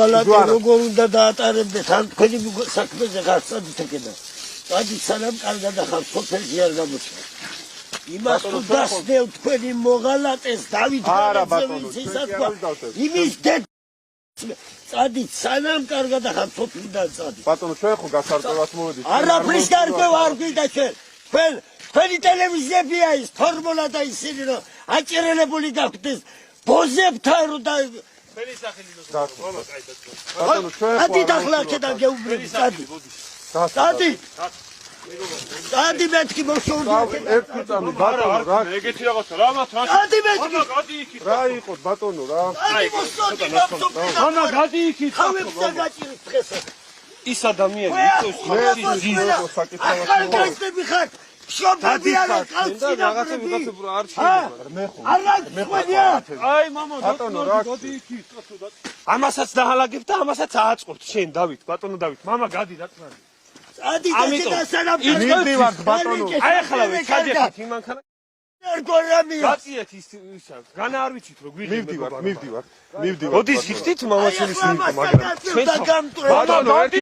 მოღალატე როგორ უნდა დაატარებდეთ ან თქვენი საქმეზე გასწადით ეკედა. წადით სანამ კარგად ახალ სოფელში არ გამოჩნდა. იმას თუ დასნევ თქვენი მოღალატეს დავით იმის წადით სანამ კარგად ახალ სოფლიდან წადით. ბატონო ჩვენ ხო გასარკვევად მოვედით. არაფრის გარკვევა არ გვინდა ჩვენ. თქვენი ტელევიზიებია ის ფორმულა და ისინი რომ აჭერელებული გაგვდეს ბოზებთან რომ და ბატონო ჩვენ ადი დახლა აქედან გეუბნები წადი. წადი მეთქი მოშორდი. ერთი წამი ბატონო რა ეგეთი რაღაცა რა მათ რა წადი მეთქი. გადი იქით რა იყო ბატონო რა აი მოსწოდი მამა გადი იქით ხავებსა გაჭირით დღეს. ის ადამიანი იყოს ახალგაზრდები ხარ შობები არ ყავცი რაღაცა ვიღაცებრო არ შეიძლება აი მამა ბატონო რა გადი იქით ამასაც დაალაგებ და ამასაც ააწყობთ შენ დავით ბატონო დავით მამა გადი დაწმარი ადი და სანამ მივდივართ ბატონო აი ახლა ჩადიახით იმანქანა ერგორამია გაწიეთ ისა განა არ ვიცით რომ მივდივართ მოდის ხიხდით მამაცემის მაგრამ ბატონო